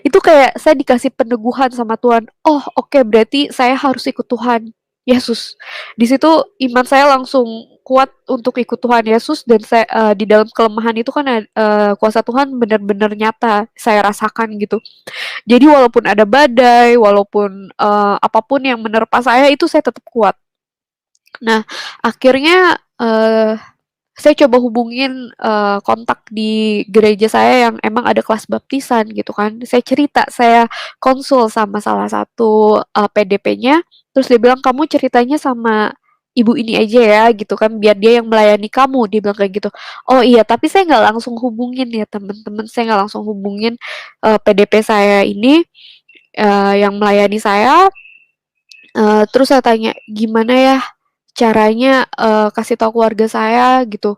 Itu kayak saya dikasih peneguhan sama Tuhan, "Oh, oke, berarti saya harus ikut Tuhan Yesus." Di situ iman saya langsung kuat untuk ikut Tuhan Yesus dan di dalam kelemahan itu kan kuasa Tuhan benar-benar nyata saya rasakan gitu. Jadi walaupun ada badai, walaupun, apa yang menerpa saya itu saya tetap kuat. Nah, akhirnya, saya coba hubungin, kontak di gereja saya yang emang ada kelas baptisan gitu kan. Saya cerita, saya konsul sama salah satu, PDP-nya, terus dia bilang, "Kamu ceritanya sama ibu ini aja ya," gitu kan, "biar dia yang melayani kamu," dia bilang kayak gitu. Oh iya, tapi saya nggak langsung hubungin ya temen-temen, saya nggak langsung hubungin, PDP saya ini, yang melayani saya, terus saya tanya, "Gimana ya caranya, kasih tahu keluarga saya gitu,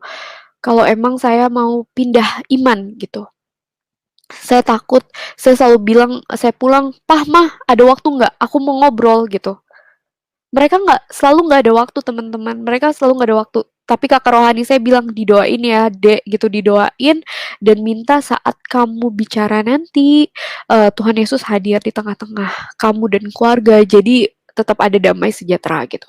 kalau emang saya mau pindah iman gitu. Saya takut, saya selalu bilang, saya pulang, "Pah, Mah, ada waktu nggak? Aku mau ngobrol," gitu. Mereka selalu nggak ada waktu teman-teman, mereka selalu nggak ada waktu. Tapi kakak rohani saya bilang, "Didoain ya, Dek," gitu, "didoain dan minta saat kamu bicara nanti, Tuhan Yesus hadir di tengah-tengah kamu dan keluarga, jadi tetap ada damai sejahtera," gitu.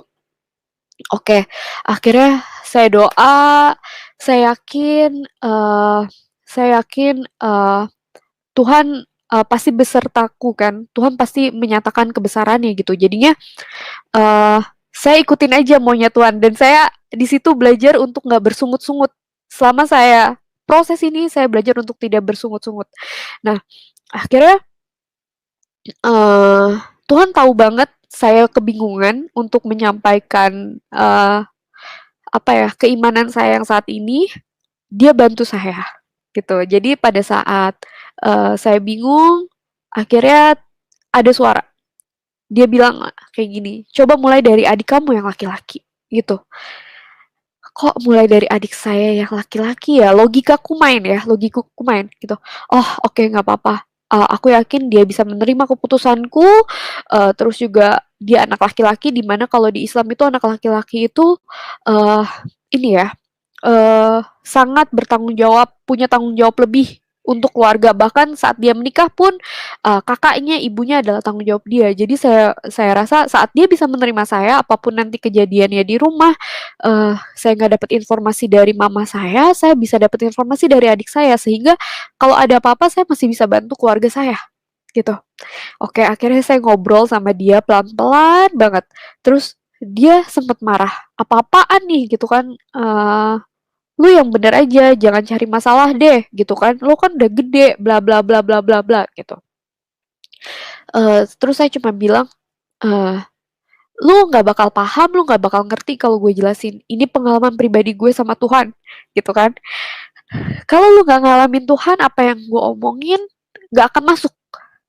Oke, akhirnya saya doa, saya yakin, eee, saya yakin, Tuhan, pasti besertaku kan, Tuhan pasti menyatakan kebesarannya gitu. Jadinya, eee, saya ikutin aja maunya Tuhan dan saya di situ belajar untuk nggak bersungut-sungut. Selama saya proses ini, saya belajar untuk tidak bersungut-sungut. Nah, akhirnya, eee, Tuhan tahu banget saya kebingungan untuk menyampaikan, apa ya, keimanan saya yang saat ini, dia bantu saya, gitu. Jadi pada saat, saya bingung, akhirnya ada suara. Dia bilang kayak gini, "Coba mulai dari adik kamu yang laki-laki," gitu. Kok mulai dari adik saya yang laki-laki ya? Logikaku main gitu. Oh, oke, nggak apa-apa. Aku yakin dia bisa menerima keputusanku, terus juga dia anak laki-laki, di mana kalau di Islam itu anak laki-laki itu, eee, ini ya, sangat bertanggung jawab, punya tanggung jawab lebih untuk keluarga. Bahkan saat dia menikah pun, kakaknya, ibunya adalah tanggung jawab dia. Jadi saya rasa saat dia bisa menerima saya, apapun nanti kejadiannya di rumah, saya nggak dapat informasi dari mama saya bisa dapat informasi dari adik saya, sehingga kalau ada apa-apa saya masih bisa bantu keluarga saya, gitu. Oke, akhirnya saya ngobrol sama dia pelan-pelan banget. Terus dia sempet marah, "Apa-apaan nih?" Gitu kan, "Lu yang bener aja, jangan cari masalah deh," gitu kan, "Lu kan udah gede, bla bla bla bla bla bla," gitu. Terus saya cuma bilang, eee, "Lu nggak bakal paham, lu nggak bakal ngerti kalau gue jelasin. Ini pengalaman pribadi gue sama Tuhan," gitu kan. "Kalau lu nggak ngalamin Tuhan, apa yang gue omongin nggak akan masuk,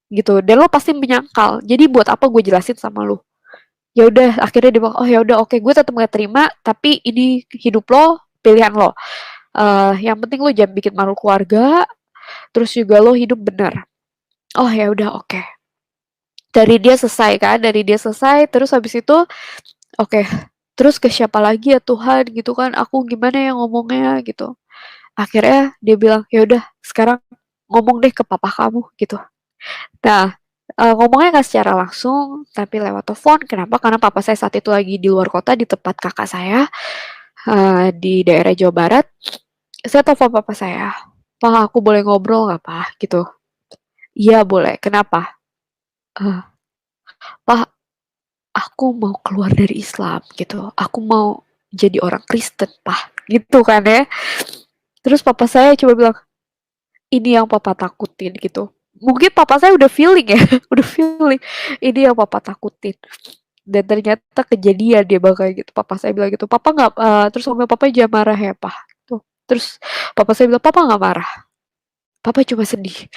gitu, dan lo pasti menyangkal. Jadi buat apa gue jelasin sama lu?" Ya udah, akhirnya dia bilang, "Oh ya udah, oke, gue tetep nggak terima, tapi ini hidup lo, pilihan lo. Yang penting lo jangan bikin malu keluarga, terus juga lo hidup bener." Oh ya udah, oke. Dari dia selesai, terus habis itu, oke, terus ke siapa lagi ya Tuhan gitu kan, aku gimana ya ngomongnya gitu. Akhirnya dia bilang, "Ya udah, sekarang ngomong deh ke papa kamu," gitu. Nah, ngomongnya nggak secara langsung, tapi lewat telepon. Kenapa? Karena papa saya saat itu lagi di luar kota di tempat kakak saya, di daerah Jawa Barat. Saya telepon papa saya, "Pa, aku boleh ngobrol nggak, Pa?" Gitu. "Iya, boleh. Kenapa?" "Eh, Pa, aku mau keluar dari Islam," gitu. "Aku mau jadi orang Kristen, Pa." Gitu kan ya. Terus papa saya coba bilang, "Ini yang papa takutin," gitu. Mungkin papa saya udah feeling ya, udah feeling, "Ini yang papa takutin." Dan ternyata kejadian dia bilang kayak gitu, papa saya bilang gitu, "Papa nggak," terus sama papa, "Jangan marah ya, Pa," gitu. Terus papa saya bilang, "Papa nggak marah, papa cuma sedih.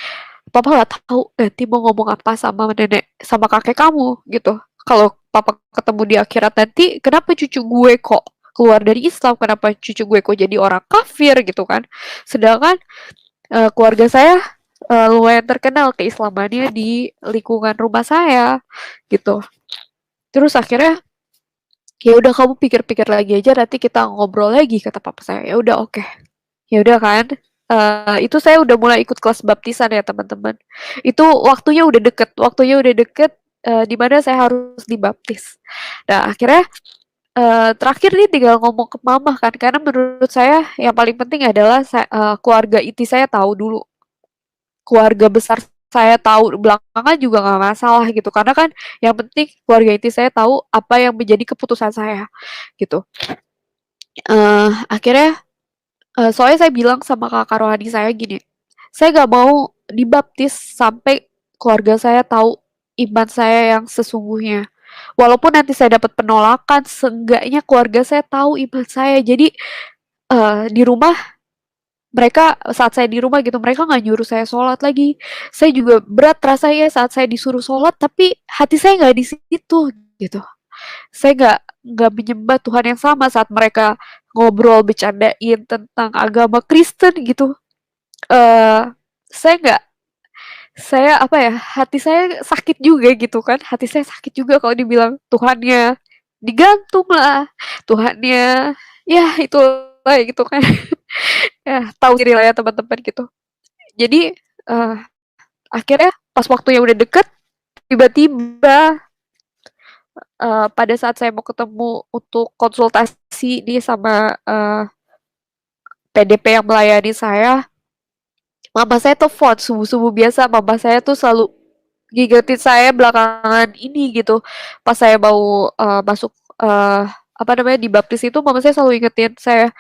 Papa nggak tahu nanti mau ngomong apa sama nenek, sama kakek kamu," gitu. "Kalau papa ketemu di akhirat nanti, kenapa cucu gue kok keluar dari Islam? Kenapa cucu gue kok jadi orang kafir?" Gitu kan. Sedangkan, keluarga saya, lumayan terkenal keislamannya di lingkungan rumah saya, gitu. Terus akhirnya, "Ya udah kamu pikir-pikir lagi aja nanti kita ngobrol lagi," kata papa saya. Ya udah, oke. Ya udah kan, itu saya udah mulai ikut kelas baptisan ya teman-teman. Itu waktunya udah deket, di mana saya harus dibaptis. Nah akhirnya, terakhir nih tinggal ngomong ke mama kan, karena menurut saya yang paling penting adalah keluarga inti saya tahu dulu. Keluarga besar saya tahu belakangan juga nggak masalah gitu, karena kan yang penting keluarga inti saya tahu apa yang menjadi keputusan saya, gitu. Akhirnya, soalnya saya bilang sama kakak rohani saya gini, "Saya nggak mau dibaptis sampai keluarga saya tahu iman saya yang sesungguhnya. Walaupun nanti saya dapat penolakan, seenggaknya keluarga saya tahu iman saya." Jadi, di rumah saat saya di rumah gitu, mereka nggak nyuruh saya sholat lagi. Saya juga berat rasanya saat saya disuruh sholat, tapi hati saya nggak di situ, gitu. Saya nggak menyembah Tuhan yang sama saat mereka ngobrol, bercandain tentang agama Kristen gitu. Saya nggak saya apa ya, hati saya sakit juga gitu kan, hati saya sakit juga kalau dibilang Tuhannya digantung lah, Tuhannya ya itulah gitu kan. Ya tahu sendiri lah ya teman-teman gitu. Jadi, akhirnya pas waktunya udah deket, tiba-tiba, pada saat saya mau ketemu untuk konsultasi nih sama, PDP yang melayani saya, mama saya telepon subuh-subuh biasa, mama saya tuh selalu ngingetin saya belakangan ini gitu. Pas saya mau, masuk, apa namanya, dibaptis itu mama saya selalu ingetin saya,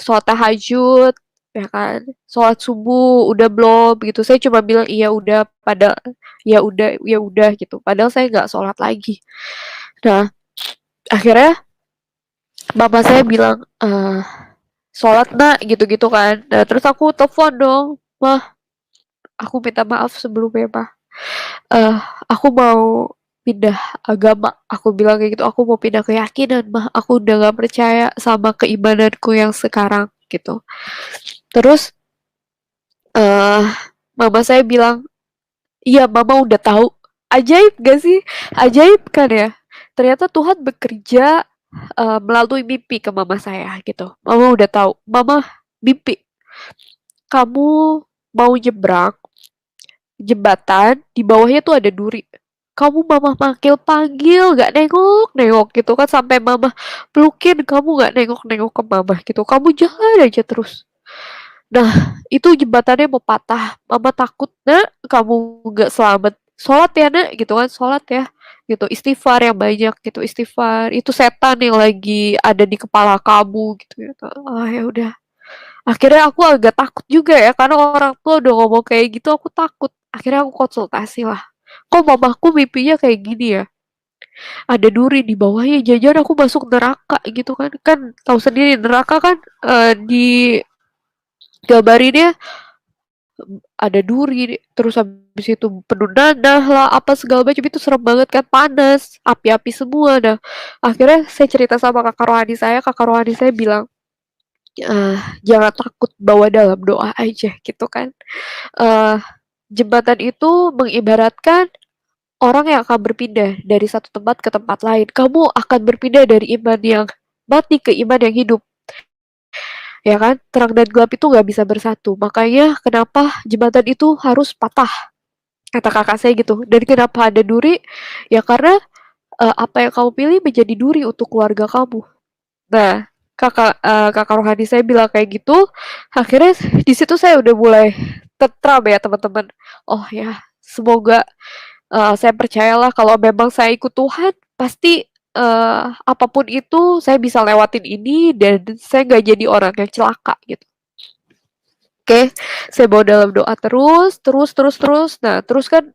sholat tahajud, ya kan, sholat subuh udah belum gitu. Saya cuma bilang, "Iya udah," ya udah gitu, padahal saya nggak sholat lagi. Nah, akhirnya mama saya bilang, "Sholat Nak," gitu-gitu kan. Nah, terus aku telepon dong, "Mah, aku minta maaf sebelumnya, Mah. Eh, aku mau pindah agama," aku bilang kayak gitu, "aku mau pindah keyakinan, Mah. Aku udah gak percaya sama keimananku yang sekarang," gitu. Terus, eh mama saya bilang, "Iya, Mama udah tahu. Ajaib gak sih? Ajaib kan ya? Ternyata Tuhan bekerja melalui mimpi ke mama saya gitu. Mama udah tahu, mama mimpi kamu mau nyebrang jembatan, di bawahnya tuh ada duri. Kamu mama panggil-panggil, gak nengok-nengok gitu kan sampai mama pelukin kamu gak nengok-nengok ke mama gitu. Kamu jalan aja terus. Nah, itu jembatannya mau patah. Mama takut, nak, kamu gak selamat. Sholat ya, nak, gitu kan, sholat ya. Gitu, istighfar yang banyak gitu, istighfar. Itu setan yang lagi ada di kepala kamu gitu ya. Ah, ya udah. Akhirnya aku agak takut juga ya, karena orang tua udah ngomong kayak gitu, aku takut. Akhirnya aku konsultasi lah. Kok mamaku mimpinya kayak gini ya? Ada duri di bawahnya, jajan aku masuk neraka gitu kan. Kan tahu sendiri neraka kan di gambarinnya ada duri, terus habis itu penuh nanah lah, apa segala macam itu serem banget kan, panas, api-api semua. Nah, akhirnya saya cerita sama kakak rohani saya bilang, jangan takut, bawa dalam doa aja gitu kan. Eh, Jembatan itu mengibaratkan orang yang akan berpindah dari satu tempat ke tempat lain. Kamu akan berpindah dari iman yang mati ke iman yang hidup. Ya kan? Terang dan gelap itu nggak bisa bersatu. Makanya kenapa jembatan itu harus patah. Kata kakak saya gitu. Dan kenapa ada duri? Ya karena apa yang kamu pilih menjadi duri untuk keluarga kamu. Nah, kakak rohani saya bilang kayak gitu. Akhirnya di situ saya udah mulai tentram ya teman-teman. Oh ya, semoga saya percayalah kalau memang saya ikut Tuhan, pasti apapun itu saya bisa lewatin ini dan saya nggak jadi orang yang celaka gitu. Oke, saya bawa dalam doa terus, terus, terus, terus. Nah, terus kan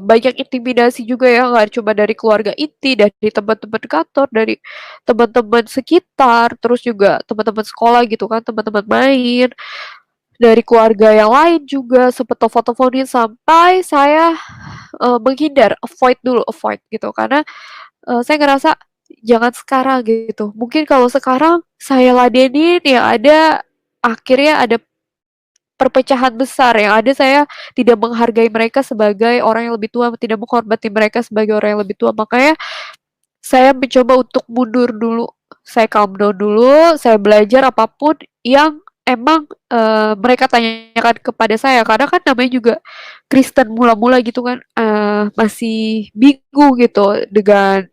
banyak intimidasi juga ya, nggak cuma dari keluarga inti, dari teman-teman kantor, dari teman-teman sekitar, terus juga teman-teman sekolah gitu kan, teman-teman main, dari keluarga yang lain juga sempet telepon-teleponin sampai saya menghindar, avoid gitu. Karena saya ngerasa jangan sekarang gitu. Mungkin kalau sekarang saya ladenin yang ada akhirnya ada perpecahan besar, yang ada saya tidak menghargai mereka sebagai orang yang lebih tua, tidak menghormati mereka sebagai orang yang lebih tua. Makanya saya mencoba untuk mundur dulu. Saya calm down dulu, saya belajar apapun yang emang mereka tanyakan kepada saya. Karena kan namanya juga Kristen mula-mula gitu kan, masih bingung gitu dengan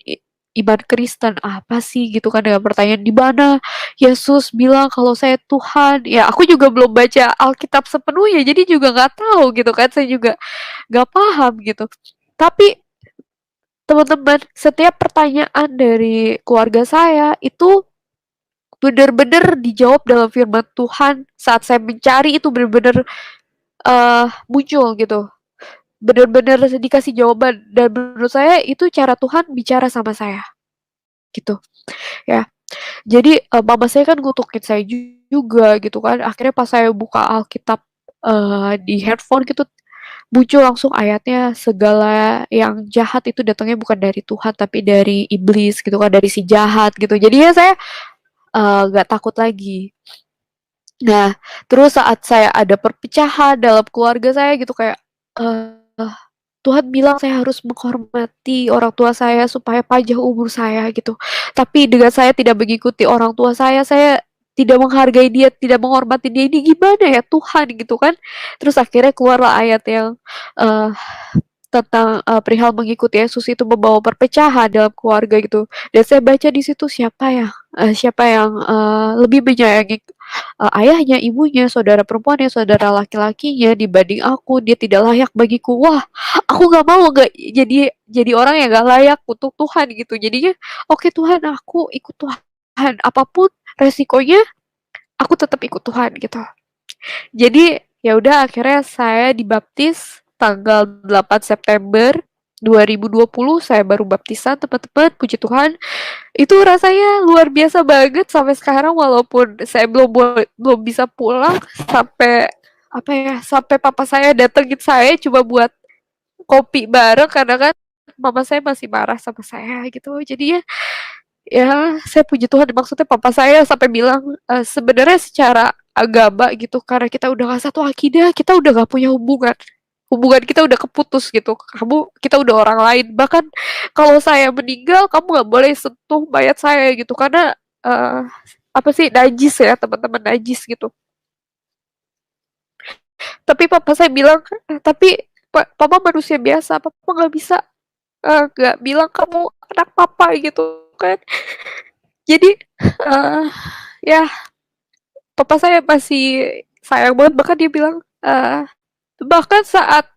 iman Kristen apa sih gitu kan, dengan pertanyaan di mana Yesus bilang kalau saya Tuhan. Ya aku juga belum baca Alkitab sepenuhnya, jadi juga nggak tahu gitu kan, saya juga nggak paham gitu. Tapi teman-teman, setiap pertanyaan dari keluarga saya itu benar-benar dijawab dalam firman Tuhan. Saat saya mencari itu benar-benar muncul gitu. Benar-benar dikasih jawaban, dan menurut saya itu cara Tuhan bicara sama saya gitu ya. Jadi mama saya kan ngutukin saya juga gitu kan. Akhirnya pas saya buka Alkitab di handphone gitu, muncul langsung ayatnya, segala yang jahat itu datangnya bukan dari Tuhan tapi dari iblis gitu kan, dari si jahat gitu. Jadinya saya nggak takut lagi. Nah, terus saat saya ada perpecahan dalam keluarga saya gitu, kayak Tuhan bilang saya harus menghormati orang tua saya supaya panjang umur saya gitu. Tapi dengan saya tidak mengikuti orang tua saya tidak menghargai dia, tidak menghormati dia, ini gimana ya Tuhan gitu kan. Terus akhirnya keluarlah ayat yang uh, tentang perihal mengikuti Yesus itu membawa perpecahan dalam keluarga gitu. Dan saya baca di situ siapa yang lebih menyayangi ayahnya, ibunya, saudara perempuannya, saudara laki-lakinya dibanding aku, dia tidak layak bagiku. Wah, aku nggak mau nggak jadi orang yang nggak layak untuk Tuhan gitu. Jadinya, oke Tuhan, aku ikut Tuhan. Apapun resikonya, aku tetap ikut Tuhan gitu. Jadi ya udah, akhirnya saya dibaptis tanggal 8 September 2020. Saya baru baptisan teman-teman, puji Tuhan. Itu rasanya luar biasa banget sampai sekarang, walaupun saya belum bisa pulang sampai apa ya, sampai papa saya datengin saya cuma buat kopi bareng, karena kan mama saya masih marah sama saya gitu. Jadi ya saya puji Tuhan, maksudnya papa saya sampai bilang sebenarnya secara agama gitu, karena kita udah gak satu akidah, kita udah gak punya hubungan. hubungan kita udah keputus gitu, kita udah orang lain. Bahkan kalau saya meninggal, kamu nggak boleh sentuh mayat saya gitu, karena apa sih, najis ya teman-teman, najis gitu. Tapi papa saya bilang, tapi papa manusia biasa, papa nggak bisa nggak bilang kamu anak papa gitu kan. Jadi ya papa saya masih sayang banget, bahkan dia bilang bahkan saat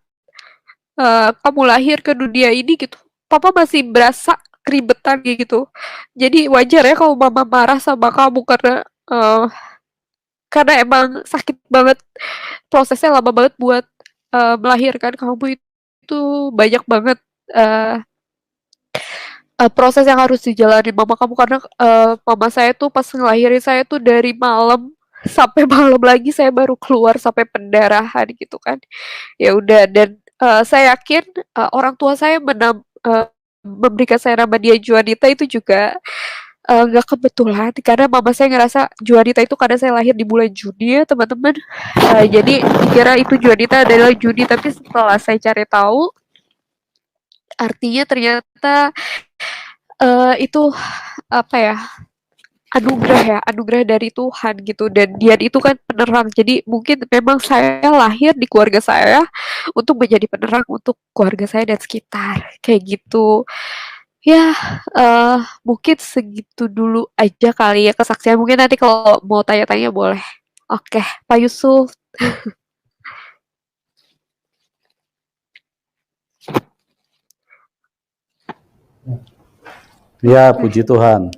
kamu lahir ke dunia ini gitu, papa masih berasa keribetan kayak gitu. Jadi wajar ya kalau mama marah sama kamu karena emang sakit banget, prosesnya lama banget buat melahirkan kamu itu banyak banget uh, proses yang harus dijalani mama kamu, karena mama saya tuh pas ngelahirin saya tuh dari malam sampai malam lagi saya baru keluar sampai pendarahan gitu kan. Ya udah, dan saya yakin orang tua saya memberikan saya nama dia Juanita itu juga nggak kebetulan, karena mama saya ngerasa Juanita itu karena saya lahir di bulan Juni ya teman-teman. Jadi dikira itu Juanita adalah Juni, tapi setelah saya cari tahu artinya ternyata itu apa ya, anugerah dari Tuhan gitu, dan dia itu kan penerang. Jadi mungkin memang saya lahir di keluarga saya untuk menjadi penerang untuk keluarga saya dan sekitar, kayak gitu. Ya, mungkin segitu dulu aja kali ya kesaksian, mungkin nanti kalau mau tanya-tanya boleh. Oke, Pak Yusuf. Ya, puji Tuhan.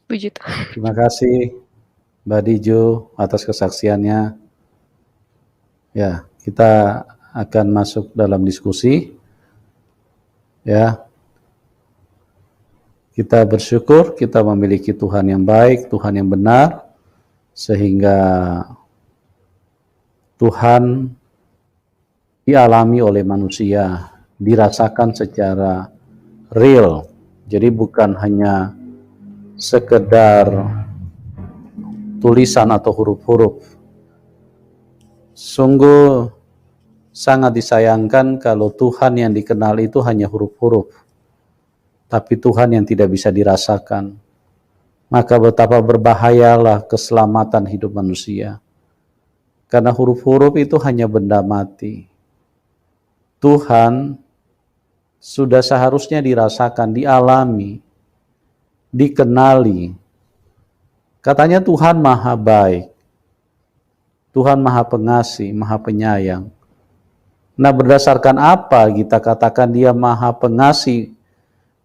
Puji Tuhan. Terima kasih Mbak Dijo atas kesaksiannya. Ya, kita akan masuk dalam diskusi. Ya, kita bersyukur kita memiliki Tuhan yang baik, Tuhan yang benar, sehingga Tuhan dialami oleh manusia, dirasakan secara real. Jadi bukan hanya sekedar tulisan atau huruf-huruf. Sungguh sangat disayangkan kalau Tuhan yang dikenal itu hanya huruf-huruf, tapi Tuhan yang tidak bisa dirasakan. Maka betapa berbahayalah keselamatan hidup manusia. Karena huruf-huruf itu hanya benda mati. Tuhan sudah seharusnya dirasakan, dialami, dikenali. Katanya Tuhan Maha Baik, Tuhan Maha Pengasih, Maha Penyayang. Nah, berdasarkan apa kita katakan Dia Maha Pengasih,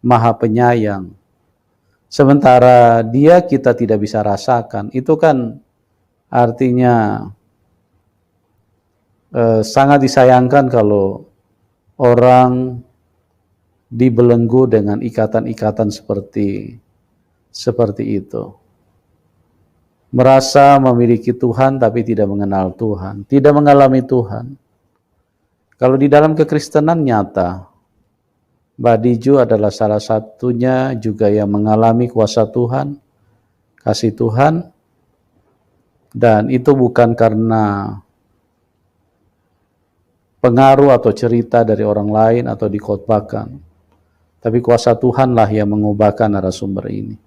Maha Penyayang, sementara Dia kita tidak bisa rasakan? Itu kan artinya sangat disayangkan kalau orang dibelenggu dengan ikatan-ikatan seperti itu. Merasa memiliki Tuhan tapi tidak mengenal Tuhan, tidak mengalami Tuhan. Kalau di dalam kekristenan nyata, Mbak Diju adalah salah satunya juga yang mengalami kuasa Tuhan, kasih Tuhan, dan itu bukan karena pengaruh atau cerita dari orang lain atau dikhotbahkan, tapi kuasa Tuhanlah yang mengubahkan narasumber ini.